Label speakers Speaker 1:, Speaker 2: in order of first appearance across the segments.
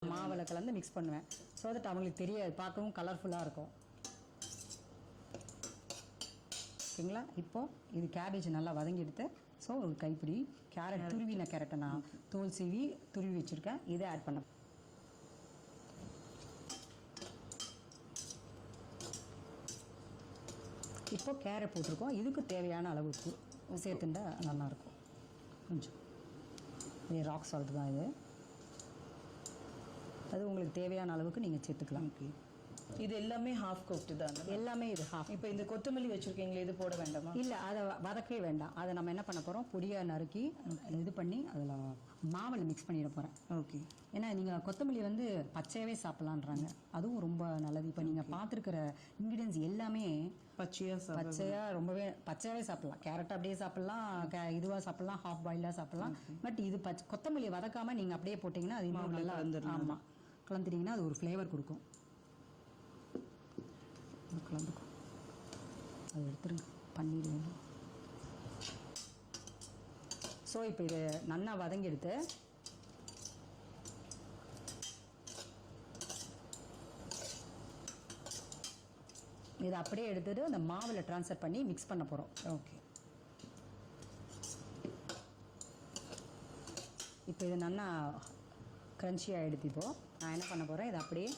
Speaker 1: மாவில் கலந்து மிக்ஸ் பண்ணுவேன். ஸோ தட் அவங்களுக்கு தெரியாது, பார்க்கவும் கலர்ஃபுல்லாக இருக்கும். ஓகேங்களா? இப்போது இது கேபேஜ் நல்லா வதங்கி எடுத்து, ஸோ ஒரு கைப்பிடி கேரட், துருவின கேரட்டை நான் தோல் சீவி துருவி வச்சுருக்கேன், இதை ஆட் பண்ண. இப்போ கேரட் போட்டிருக்கோம், இதுக்கு தேவையான அளவு உப்பு சேர்த்துட்டா நல்லாயிருக்கும். கொஞ்சம் இது ராக் சால்ட் தான், இது அது உங்களுக்கு தேவையான அளவுக்கு நீங்கள் சேர்த்துக்கலாம்.
Speaker 2: ஓகே, இது எல்லாமே ஹாஃப் குக்டு தான்?
Speaker 1: எல்லாமே இது ஹாஃப்.
Speaker 2: இப்போ இந்த கொத்தமல்லி வச்சுருக்கீங்களே, இது போட வேண்டாமா?
Speaker 1: இல்லை, அதை வதக்கவே வேண்டாம். அதை நம்ம என்ன பண்ண போகிறோம், பொடியாக நறுக்கி இது பண்ணி அதில் மாவில் மிக்ஸ் பண்ணிட போகிறேன்.
Speaker 2: ஓகே,
Speaker 1: ஏன்னா நீங்கள் கொத்தமல்லி வந்து பச்சையாகவே சாப்பிட்லான்றாங்க, அதுவும் ரொம்ப நல்லது. இப்போ நீங்கள் பார்த்துருக்கிற இன்க்ரீடியன்ஸ் எல்லாமே பச்சையாக ரொம்பவே பச்சையாகவே சாப்பிட்லாம். கேரட் அப்படியே சாப்பிட்லாம், இதுவாக சாப்பிட்லாம், ஹாஃப் பாயிலாக சாப்பிட்லாம். பட் இது கொத்தமல்லி வதக்காமல் நீங்கள் அப்படியே போட்டிங்கன்னா அது இன்னும் நல்லா ஆமாம் கலந்துட்டிங்கன்னா அது ஒரு ஃப்ளேவர் கொடுக்கும். கலந்துக்கும், அது எடுத்துருங்க, பன்னீர் வேணும். ஸோ இப்போ இது நல்லா வதங்கி எடுத்து இதை அப்படியே எடுத்துட்டு அந்த மாவில் ட்ரான்ஸ்ஃபர் பண்ணி மிக்ஸ் பண்ண போகிறோம்.
Speaker 2: ஓகே,
Speaker 1: இப்போ இது நல்லா க்ரன்ச்சியாக எடுத்து இப்போது நான் என்ன பண்ண போகிறேன், இதை அப்படியே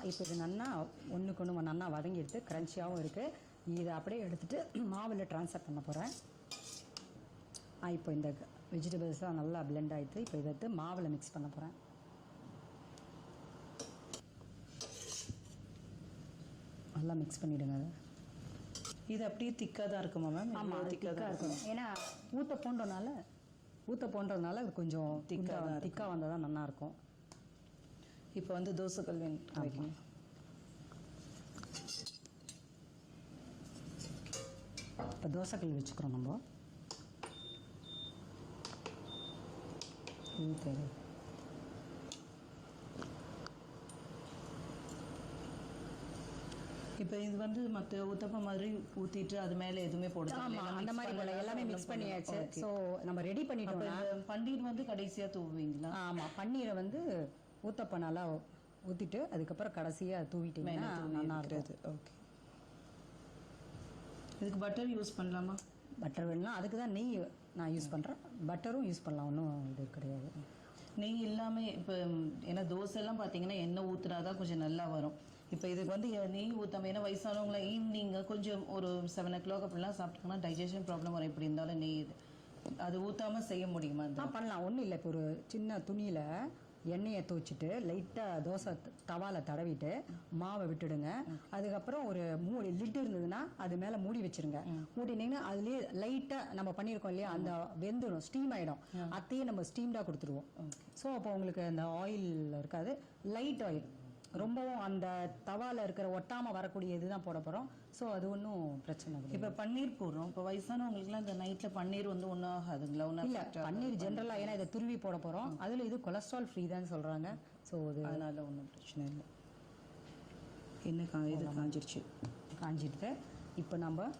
Speaker 1: இப்போ இது நல்லா ஒன்றுக்கு ஒன்று நல்லா வதங்கி எடுத்து க்ரன்ச்சியாகவும் இருக்குது. இதை அப்படியே எடுத்துகிட்டு மாவில் ட்ரான்ஸ்ஃபர் பண்ண போகிறேன். இப்போ இந்த வெஜிடபிள்ஸ்லாம் நல்லா பிளெண்ட் ஆகிடுது. இப்போ இதை எடுத்து மாவில் மிக்ஸ் பண்ண போகிறேன். நல்லா மிக்ஸ் பண்ணிவிடுங்க. அதை
Speaker 2: இது அப்படியே திக்காக தான் இருக்குமா மேம்?
Speaker 1: ஆமாம், திக்காக இருக்கணும். ஏன்னா ஊற்ற போன்றதுனால அது கொஞ்சம் திக்காக வந்தால் தான் நல்லாயிருக்கும்.
Speaker 2: இப்போ வந்து தோசைக்கல் வைக்கணும்.
Speaker 1: இப்போ தோசைக்கல் வச்சுக்கிறோம் நம்ம. தேவை
Speaker 2: இப்போ இது வந்து மற்ற ஊத்தப்பம் மாதிரி ஊற்றிட்டு அது மேலே எதுவுமே போடுறது?
Speaker 1: ஆமாம், அந்த மாதிரி போல எல்லாமே மிக்ஸ் பண்ணியாச்சு. ஸோ நம்ம ரெடி பண்ணிட்டோம்.
Speaker 2: பன்னீர் வந்து கடைசியாக தூவுவீங்களா?
Speaker 1: ஆமாம், பன்னீரை வந்து ஊத்தப்பம் நல்லா ஊற்றிட்டு அதுக்கப்புறம் கடைசியாக தூவிட்டீங்கன்னா நல்லா இருக்குது.
Speaker 2: ஓகே, இதுக்கு பட்டர் யூஸ் பண்ணலாமா?
Speaker 1: பட்டர் வேணும்னா அதுக்கு தான் நெய் நான் யூஸ் பண்ணுறேன். பட்டரும் யூஸ் பண்ணலாம், ஒன்றும் இது கிடையாது.
Speaker 2: நெய் இல்லாமல் இப்போ ஏன்னா தோசைலாம் பார்த்தீங்கன்னா எண்ணெய் ஊற்றுனா தான் கொஞ்சம் நல்லா வரும். இப்போ இதுக்கு வந்து நெய் ஊற்றாம, ஏன்னா வயசானவங்கள ஈவினிங் கொஞ்சம் ஒரு 7 o'clock அப்படிலாம் சாப்பிட்டாங்கன்னா டைஜஷன் ப்ராப்ளம் வரும். எப்படி இருந்தாலும் நெய் அது ஊற்றாமல் செய்ய முடியுமா?
Speaker 1: பண்ணலாம், ஒன்றும் இல்லை. இப்போ ஒரு சின்ன துணியில் எண்ணெயை தூச்சிட்டு லைட்டாக தோசை தவாவில் தடவிட்டு மாவை விட்டுடுங்க. அதுக்கப்புறம் ஒரு லிட் இருந்ததுன்னா அது மேலே மூடி வச்சுருங்க. மூடினீங்கன்னா அதுலேயே லைட்டாக நம்ம பண்ணியிருக்கோம் இல்லையா, அந்த வெந்துடும், ஸ்டீம் ஆகிடும். அதையே நம்ம ஸ்டீம்டாக கொடுத்துருவோம். ஸோ அப்போ உங்களுக்கு அந்த ஆயில் இருக்காது, லைட் ஆயில். ரொம்பவும் அந்த தவாவில் இருக்கிற ஒட்டாமல் வரக்கூடிய இதுதான் போட போகிறோம். ஸோ அது ஒன்றும் பிரச்சனை இல்லை.
Speaker 2: இப்போ பன்னீர் போடுறோம். இப்போ வயசானவங்களுக்குலாம் இந்த நைட்டில் பன்னீர் வந்து ஒன்றும் ஆகாதுங்களா?
Speaker 1: இல்லை, பன்னீர் ஜென்ரலாக ஏன்னா இதை துருவி போட போகிறோம். அதில் இது கொலஸ்ட்ரால் ஃப்ரீ தான் சொல்கிறாங்க. ஸோ
Speaker 2: அதனால் ஒன்றும் பிரச்சனை இல்லை. என்ன இது காஞ்சிருச்சு,
Speaker 1: காஞ்சிட்டு இப்போ நம்ம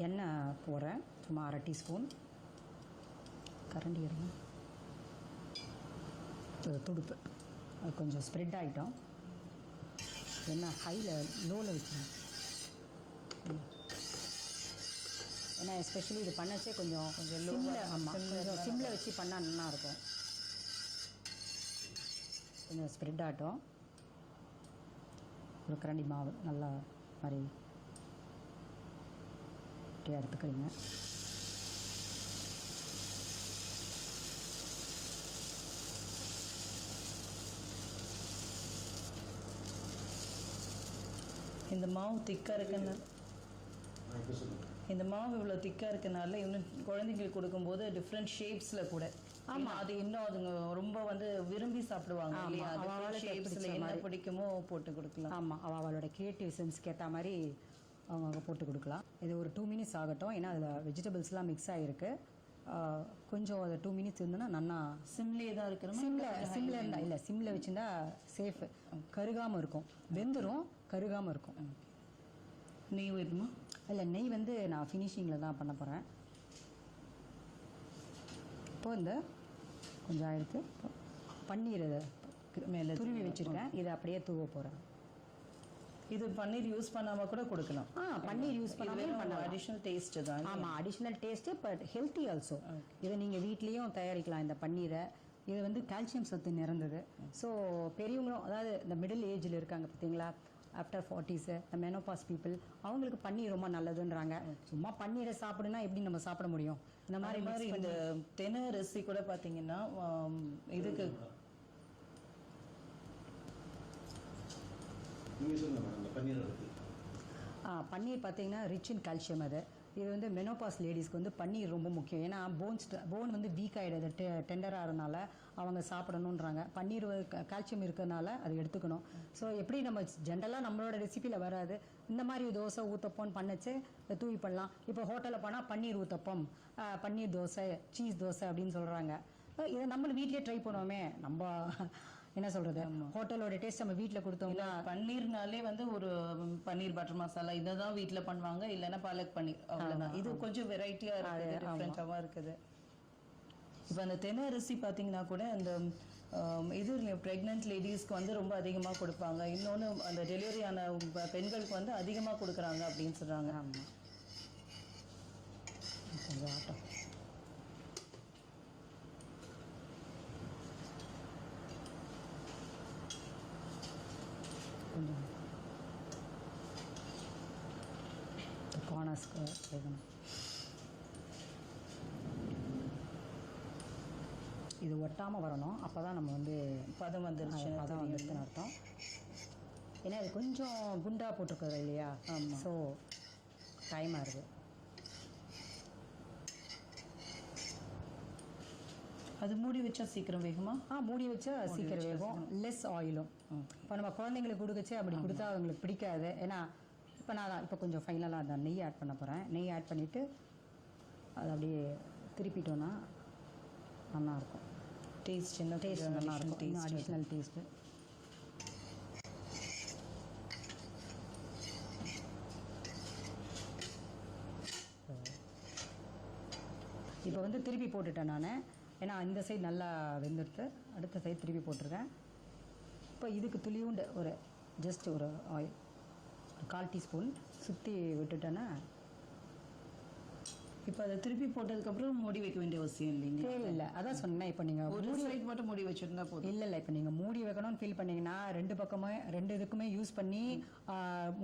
Speaker 1: எண்ணெய் போடுறேன். சும்மா 1/2 டீஸ்பூன். கரண்டி எடுங்க, துடுப்பு அது கொஞ்சம் ஸ்ப்ரெட் ஆகிட்டோம். என்ன லோவில் வச்சுருங்க. ஏன்னா எஸ்பெஷலி இது பண்ணச்சே கொஞ்சம் சிம்மில், ஆமாம் கொஞ்சம் சிம்மில் வச்சு பண்ணால் நல்லாயிருக்கும். கொஞ்சம் ஸ்ப்ரெட் ஆகட்டும். ஒரு கரண்டி மாவு நல்லா மாதிரி எடுத்துக்கிறீங்க.
Speaker 2: இந்த மாவு திக்காக இருக்குன்னு, இந்த மாவு இவ்வளோ திக்காக இருக்கனால இன்னும் குழந்தைங்களுக்கு கொடுக்கும்போது டிஃப்ரெண்ட் ஷேப்ஸில் கூட. ஆமாம், அது இன்னும் அதுங்க ரொம்ப வந்து விரும்பி சாப்பிடுவாங்க இல்லையா? ஷேப்ஸில் என்ன பிடிக்குமோ போட்டு கொடுக்கலாம்.
Speaker 1: ஆமாம், அவளோட கிரியேட்டிவ் சென்ஸ்க்கு ஏற்ற மாதிரி அவங்க போட்டு கொடுக்கலாம். இது ஒரு 2 minutes ஆகட்டும். ஏன்னா அதில் வெஜிடபிள்ஸ்லாம் மிக்ஸ் ஆகிருக்கு. கொஞ்சம் அதை 2 minutes இருந்ததுன்னா நல்லா
Speaker 2: சிம்லேயே தான் இருக்கிறோம்.
Speaker 1: சிம்மில் இருந்தால் இல்லை, சிம்மில் வச்சுருந்தா சேஃபு, கருகாமல் இருக்கும். வெந்துடும், கருகாமல் இருக்கும்.
Speaker 2: நெய் வேணுமா?
Speaker 1: இல்லை, நெய் வந்து நான் ஃபினிஷிங்கில் தான் பண்ண போகிறேன். இப்போ இந்த கொஞ்சம் ஆயிடுத்து பன்னீர்
Speaker 2: மேலே
Speaker 1: துருவி வச்சுருக்கேன், இதை அப்படியே தூவ போகிறேன்.
Speaker 2: இது பன்னீர் யூஸ் பண்ணாமல் கூட கொடுக்கலாம்.
Speaker 1: பன்னீர் யூஸ் பண்ணாமல்
Speaker 2: அடிஷ்னல் டேஸ்ட் தான்.
Speaker 1: ஆமாம், additional taste, but healthy also. இதை நீங்கள் வீட்லேயும் தயாரிக்கலாம் இந்த பன்னீரை. இது வந்து கால்சியம் சத்து நிறைந்தது. ஸோ பெரியவங்களும், அதாவது இந்த மிடில் ஏஜில் இருக்காங்க பார்த்தீங்களா, ஆஃப்டர் 40s, இந்த மெனோபாஸ் பீப்புள், அவங்களுக்கு பன்னீர் ரொம்ப நல்லதுன்றாங்க. சும்மா பன்னீரை சாப்பிடுனா எப்படி நம்ம சாப்பிட முடியும்? இந்த மாதிரி
Speaker 2: இந்த தென்னை அரிசி கூட பார்த்தீங்கன்னா இதுக்கு
Speaker 1: பன்னீர் பார்த்தீங்கன்னா ரிச் இன் கால்சியம். இது வந்து மெனோபாஸ் லேடிஸ்க்கு வந்து பன்னீர் ரொம்ப முக்கியம். ஏன்னா போன் வந்து வீக் ஆகிடுது, டெண்டராக இருந்தனால அவங்க சாப்பிடணுன்றாங்க. பன்னீர் கால்சியம் இருக்கிறதுனால அது எடுத்துக்கணும். ஸோ எப்படி நம்ம ஜென்ரலாக நம்மளோட ரெசிபியில் வராது, இந்த மாதிரி தோசை ஊத்தப்பம்னு பண்ணச்சு தூவி பண்ணலாம். இப்போ ஹோட்டலில் போனால் பன்னீர் ஊத்தப்பம், பன்னீர் தோசை, சீஸ் தோசை அப்படின்னு சொல்கிறாங்க. இதை நம்மளும் வீட்லேயே ட்ரை பண்ணுவோமே. நம்ம என்ன சொல்கிறது, ஹோட்டலோட டேஸ்ட் நம்ம வீட்டில் கொடுத்தோம்னா.
Speaker 2: பன்னீர்னாலே வந்து ஒரு பன்னீர் பட்டர் மசாலா இதை தான் வீட்டில் பண்ணுவாங்க, இல்லைன்னா பாலக் பன்னீர், அவ்வளோதான். இது கொஞ்சம் வெரைட்டியாக இருக்குது, டிஃப்ரெண்ட்டாகவும் இருக்குது. இப்போ அந்த தென்னை அரிசி பார்த்தீங்கன்னா கூட அந்த இது ப்ரெக்னென்ட் லேடிஸ்க்கு வந்து ரொம்ப அதிகமாக கொடுப்பாங்க. இன்னொன்று அந்த டெலிவரி ஆன பெண்களுக்கு வந்து அதிகமாக கொடுக்குறாங்க அப்படின்னு சொல்கிறாங்க.
Speaker 1: ஆமாம், கொஞ்சம் ஆட்டம். கொஞ்சம் கார்னர்ஸ்க்கு வேகணும். இது ஒட்டாமல் வரணும், அப்போ தான் நம்ம வந்து
Speaker 2: பதம் வந்துருச்சு,
Speaker 1: பதம் வந்துருச்சுன்னு அர்த்தம். ஏன்னா இது கொஞ்சம் குண்டாக போட்டிருக்குறது இல்லையா, ஸோ டைம் ஆகுது.
Speaker 2: அது மூடி வச்சா சீக்கிரம் வேகுமா?
Speaker 1: மூடி வச்சா சீக்கிரம் வேகும், லெஸ் ஆயிலும். இப்போ நம்ம குழந்தைங்களுக்கு கொடுக்கச்சே அப்படி கொடுத்தா அவங்களுக்கு பிடிக்காது. ஏன்னா இப்போ நான் இப்போ கொஞ்சம் ஃபைனலாக அந்த நெய் ஆட் பண்ண போகிறேன். நெய் ஆட் பண்ணிவிட்டு அதை அப்படியே திருப்பிட்டோன்னா நல்லாயிருக்கும்.
Speaker 2: டேஸ்ட்
Speaker 1: நல்லாயிருக்கும், அடிஷ்னல் டேஸ்ட்டு. இப்போ வந்து திருப்பி போட்டுட்டேன் நான், ஏன்னா இந்த சைடு நல்லா வெந்துடுத்து, அடுத்த சைடு திருப்பி போட்டிருக்கேன். இப்போ இதுக்கு துளியுண்டு ஒரு ஜஸ்ட் ஒரு ஆயில், ஒரு 1/4 டீஸ்பூன் சுற்றி விட்டுட்டேன்னா.
Speaker 2: இப்போ அதை திருப்பி போட்டதுக்கப்புறம் மூடி வைக்க வேண்டிய அவசியம் இல்லைங்க?
Speaker 1: தேவையில்லை, அதான் சொன்னேன். இப்போ நீங்கள்
Speaker 2: ஒரு சைட் மட்டும் மூடி வச்சுருந்தா போதும்.
Speaker 1: இல்லை, இப்போ நீங்கள் மூடி வைக்கணும்னு ஃபீல் பண்ணிங்கன்னா ரெண்டு இதுக்குமே யூஸ் பண்ணி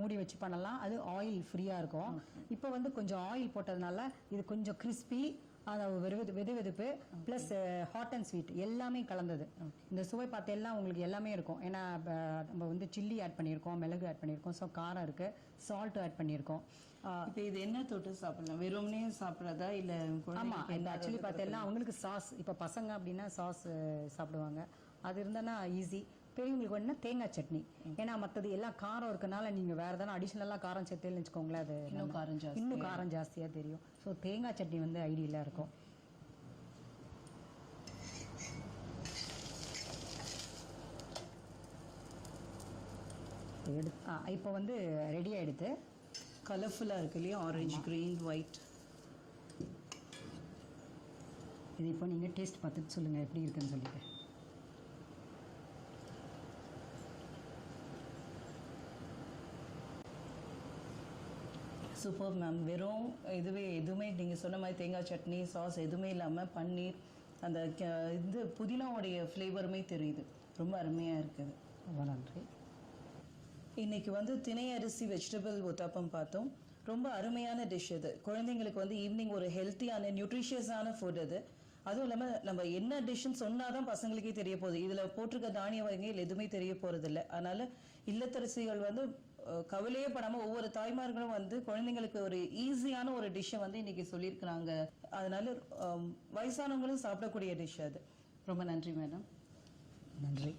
Speaker 1: மூடி வச்சு பண்ணலாம். அது ஆயில் ஃப்ரீயாக இருக்கும். இப்போ வந்து கொஞ்சம் ஆயில் போட்டதுனால இது கொஞ்சம் கிறிஸ்பி, வெதுவெதுப்பு ப்ளஸ் ஹாட் அண்ட் ஸ்வீட் எல்லாமே கலந்தது. இந்த சுவை பார்த்து எல்லாம் உங்களுக்கு எல்லாமே இருக்கும். ஏன்னா நம்ம வந்து சில்லி ஆட் பண்ணியிருக்கோம், மிளகு ஆட் பண்ணியிருக்கோம், ஸோ காரம் இருக்குது, சால்ட் ஆட் பண்ணியிருக்கோம்.
Speaker 2: இப்போ இது என்ன தொட்டு சாப்பிடலாம்? வெறும்னே சாப்பிட்றதா இல்லை?
Speaker 1: ஆமாம், இந்த ஆக்சுவலி பார்த்தெல்லாம் அவங்களுக்கு சாஸ், இப்போ பசங்க அப்படின்னா சாஸ் சாப்பிடுவாங்க, அது இருந்தானா ஈஸி. பெரியவங்களுக்கு வேணுன்னா தேங்காய் சட்னி, ஏன்னா மற்றது எல்லாம் காரம் இருக்கனால நீங்கள் வேறு எதனா அடிஷ்னலாக காரம் சேர்த்துன்னு வச்சுக்கோங்களேன், அது இன்னும் காரம் ஜாஸ்தியாக தெரியும். ஸோ தேங்காய் சட்னி வந்து ஐடியலாக இருக்கும். இப்போ வந்து ரெடி ஆகிடுது.
Speaker 2: கலர்ஃபுல்லாக இருக்கு இல்லையா, ஆரஞ்சு, க்ரீன், ஒயிட்.
Speaker 1: இது இப்போ நீங்கள் டேஸ்ட் பார்த்துட்டு சொல்லுங்கள் எப்படி இருக்குன்னு சொல்லிட்டு.
Speaker 2: Super ma'am. வெறும் எதுவுமே நீங்கள் சொன்ன மாதிரி தேங்காய் சட்னி, சாஸ் எதுவுமே இல்லாமல் பன்னீர், அந்த இது புதினாவுடைய ஃப்ளேவருமே தெரியுது. ரொம்ப அருமையாக இருக்குது.
Speaker 1: ரொம்ப நன்றி.
Speaker 2: இன்றைக்கி வந்து திணை அரிசி வெஜிடபிள் ஊத்தாப்பம் பார்த்தோம். ரொம்ப அருமையான டிஷ் இது. குழந்தைங்களுக்கு வந்து ஈவினிங் ஒரு ஹெல்த்தியான நியூட்ரிஷியஸான ஃபுட் இது. அதுவும் இல்லாமல் நம்ம என்ன டிஷ்ஷுன்னு சொன்னால் தான் பசங்களுக்கே தெரிய போகுது. இதில் போட்டிருக்க தானிய வகைகள் எதுவுமே தெரிய போகிறதில்ல. அதனால் இல்லத்தரசிகள் வந்து கவலையே படாமல் ஒவ்வொரு தாய்மார்களும் வந்து குழந்தைங்களுக்கு ஒரு ஈஸியான ஒரு டிஷ்ஷை வந்து இன்றைக்கி சொல்லியிருக்கிறாங்க. அதனால வயசானவங்களும் சாப்பிடக்கூடிய டிஷ் அது. ரொம்ப நன்றி மேடம்.
Speaker 1: நன்றி.